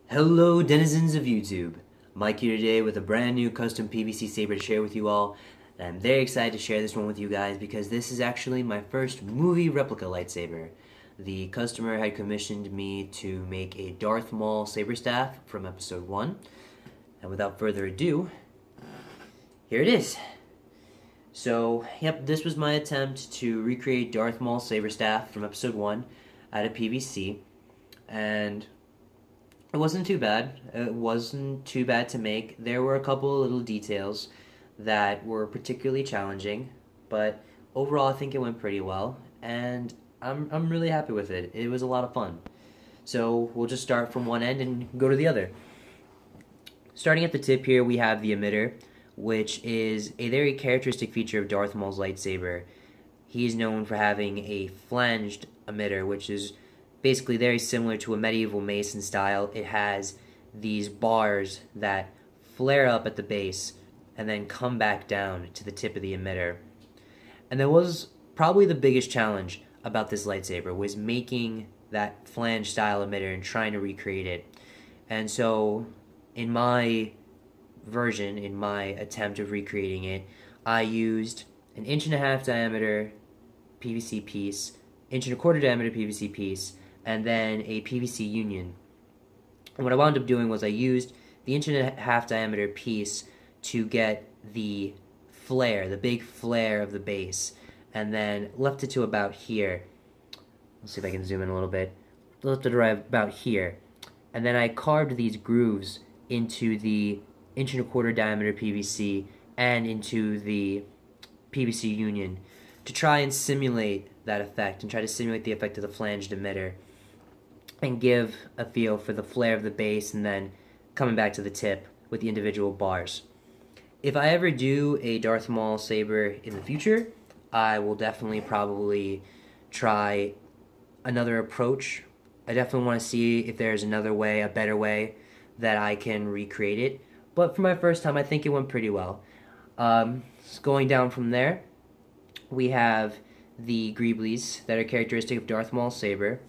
Hello denizens of YouTube. Mike here today with a brand new custom PVC saber to share with you all. And I'm very excited to share this one with you guys because this is actually my first movie replica lightsaber. The customer had commissioned me to make a Darth Maul saber staff from episode 1. And without further ado, here it is. So, yep, this was my attempt to recreate Darth Maul saber staff from episode 1 out of PVC. And it wasn't too bad. It wasn't too bad to make. There were a couple of little details that were particularly challenging, but overall I think it went pretty well, and I'm really happy with it. It was a lot of fun. So we'll just start from one end and go to the other. Starting at the tip here, we have the Emitter, which is a very characteristic feature of Darth Maul's lightsaber. He is known for having a flanged emitter, which is basically very similar to a medieval mace in style. It has these bars that flare up at the base and then come back down to the tip of the emitter. And that was probably the biggest challenge about this lightsaber, was making that flange style emitter and trying to recreate it. And so in my version, in my attempt of recreating it, I used an 1.5" diameter PVC piece, 1.25" diameter PVC piece, and then a PVC union. And what I wound up doing was I used the 1.5" diameter piece to get the flare, the big flare of the base, and then left it to about here. Let's see if I can zoom in a little bit. Left it right about here. And then I carved these grooves into the 1.25" diameter PVC and into the PVC union to try and simulate that effect, and try to simulate the effect of the flanged emitter, and give a feel for the flare of the base and then coming back to the tip with the individual bars. If I ever do a Darth Maul saber in the future, I will definitely probably try another approach. I definitely want to see if there's another way, a better way, that I can recreate it. But for my first time, I think it went pretty well. Going down from there, we have the greeblies that are characteristic of Darth Maul's saber.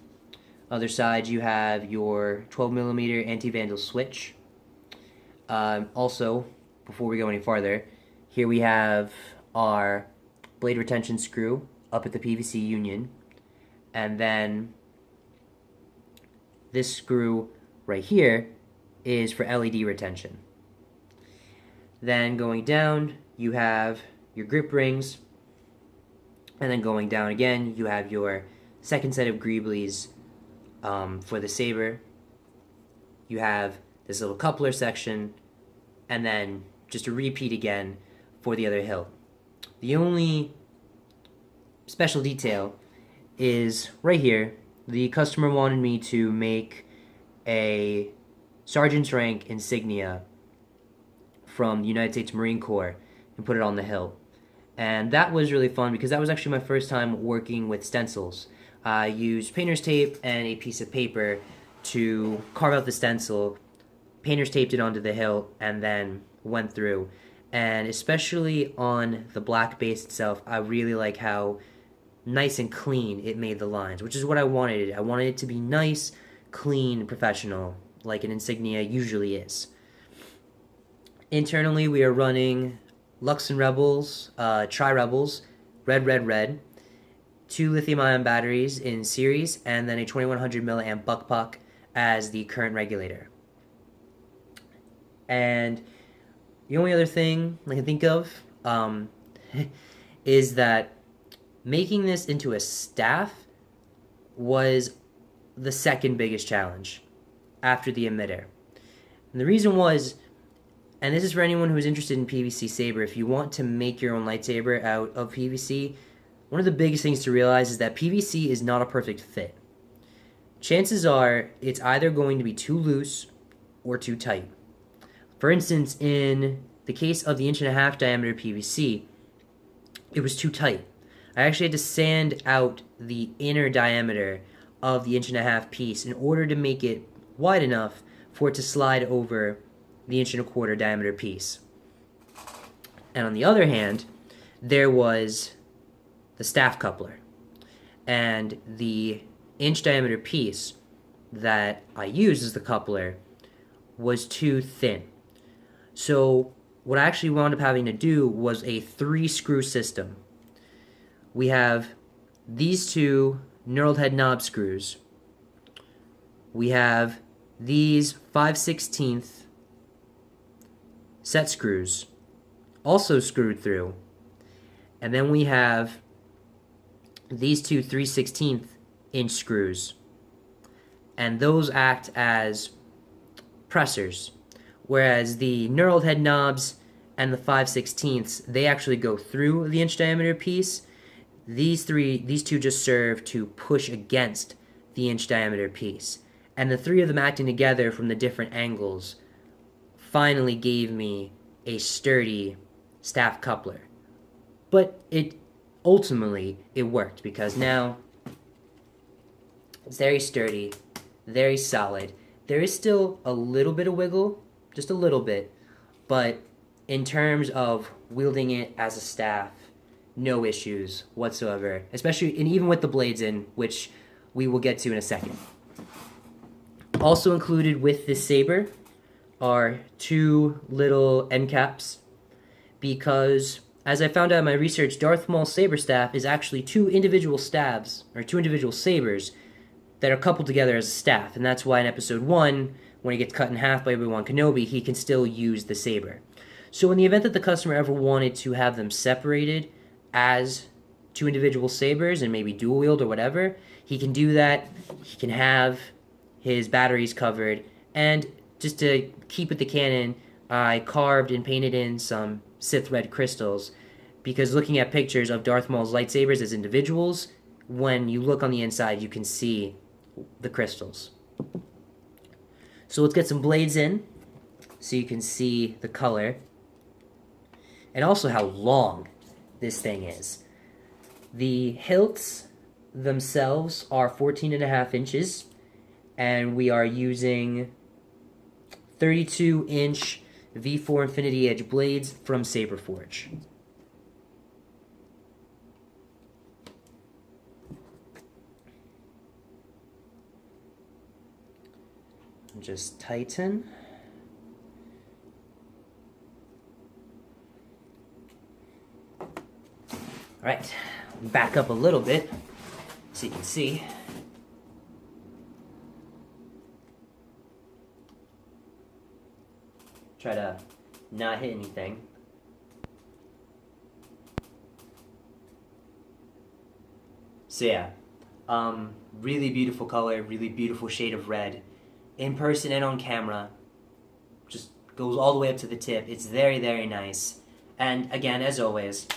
Other side, you have your 12mm anti-vandal switch. Also, before we go any farther, here we have our blade retention screw up at the PVC union, and then this screw right here is for LED retention. Then going down, you have your grip rings, and then going down again, you have your second set of greeblies for the saber. You have this little coupler section, and then just a repeat again for the other hilt. The only special detail is right here. The customer wanted me to make a sergeant's rank insignia from the United States Marine Corps and put it on the hilt. And that was really fun because that was actually my first time working with stencils. I used painter's tape and a piece of paper to carve out the stencil, painter's taped it onto the hilt, and then went through. And especially on the black base itself, I really like how nice and clean it made the lines, which is what I wanted. I wanted it to be nice, clean, professional, like an Insignia usually is. Internally, we are running Luxeon Rebels, Tri-Rebels, red, 2 lithium-ion batteries in series, and then a 2100 milliamp BuckBlock as the current regulator. And the only other thing I can think of is that making this into a staff was the second biggest challenge after the emitter. And the reason was, and this is for anyone who's interested in PVC saber, if you want to make your own lightsaber out of PVC, one of the biggest things to realize is that PVC is not a perfect fit. Chances are it's either going to be too loose or too tight. For instance, in the case of the 1.5" diameter PVC, it was too tight. I actually had to sand out the inner diameter of the 1.5" piece in order to make it wide enough for it to slide over the 1.25" diameter piece. And on the other hand, there was the staff coupler, and the inch diameter piece that I used as the coupler was too thin. So what I actually wound up having to do was a 3-screw system. We have these 2 knurled head knob screws. We have these 5/16 set screws, also screwed through. And then we have these 2 3/16 inch screws. And those act as pressers. Whereas the knurled head knobs and the 5/16, they actually go through the inch diameter piece. These 2 just serve to push against the inch diameter piece. And the 3 of them acting together from the different angles finally gave me a sturdy staff coupler. But ultimately it worked, because now it's very sturdy, very solid. There is still a little bit of wiggle, just a little bit, but in terms of wielding it as a staff, no issues whatsoever, especially, and even with the blades in, which we will get to in a second. Also included with this saber are 2 little end caps, because as I found out in my research, Darth Maul's saber staff is actually 2 individual stabs, or 2 individual sabers, that are coupled together as a staff, and that's why in episode 1, when he gets cut in half by Obi-Wan Kenobi, he can still use the saber. So in the event that the customer ever wanted to have them separated as 2 individual sabers and maybe dual wield or whatever, he can do that. He can have his batteries covered, and just to keep with the canon, I carved and painted in some Sith red crystals, because looking at pictures of Darth Maul's lightsabers as individuals, when you look on the inside, you can see the crystals. So let's get some blades in so you can see the color and also how long this thing is. The hilts themselves are 14.5 inches, and we are using 32-inch V4 Infinity Edge blades from Saberforge. Just tighten. Alright, back up a little bit so you can see. Try to not hit anything. So yeah, really beautiful color, really beautiful shade of red. In person and on camera, just goes all the way up to the tip. It's very, very nice. And again, as always,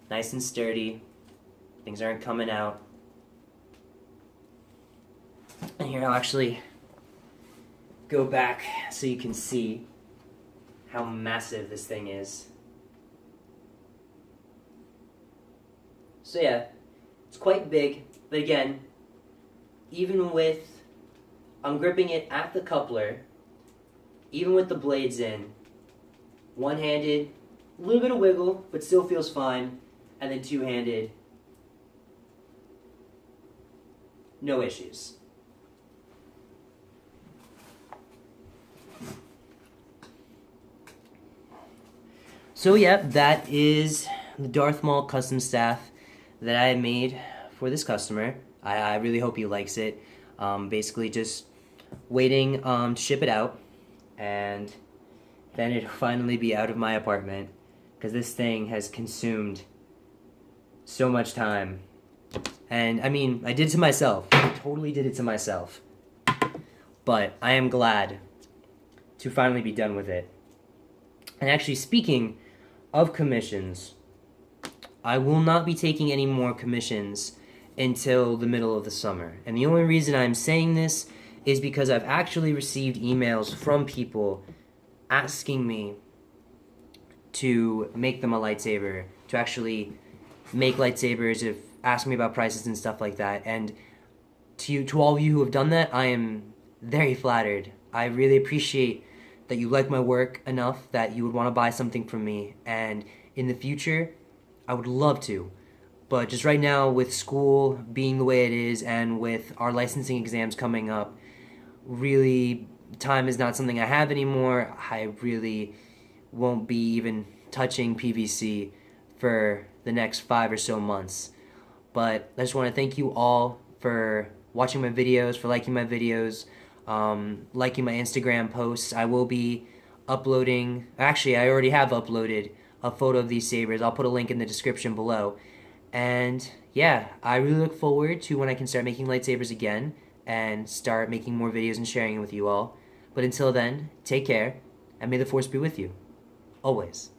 nice and sturdy. Things aren't coming out. And here I'll actually go back so you can see how massive this thing is. So yeah, it's quite big, but again, even with, I'm gripping it at the coupler, even with the blades in, one-handed, a little bit of wiggle, but still feels fine, and then two-handed, no issues. So yeah, that is the Darth Maul custom staff that I made for this customer. I really hope he likes it. Basically just waiting to ship it out, and then it'll finally be out of my apartment, because this thing has consumed so much time. And I mean, I did it to myself. I totally did it to myself. But I am glad to finally be done with it. And actually, speaking of commissions, I will not be taking any more commissions until the middle of the summer. And the only reason I'm saying this is because I've actually received emails from people asking me to make them a lightsaber, to actually make lightsabers, ask me about prices and stuff like that. And to all of you who have done that, I am very flattered. I really appreciate that you like my work enough that you would want to buy something from me. And in the future, I would love to But just right now, with school being the way it is and with our licensing exams coming up, really, time is not something I have anymore. I really won't be even touching PVC for the next 5 or so months. But I just want to thank you all for watching my videos, for liking my videos, liking my Instagram posts. I will be uploading, actually, I already have uploaded a photo of these sabers. I'll put a link in the description below. And yeah, I really look forward to when I can start making lightsabers again and start making more videos and sharing it with you all. But until then, take care, and may the Force be with you. Always.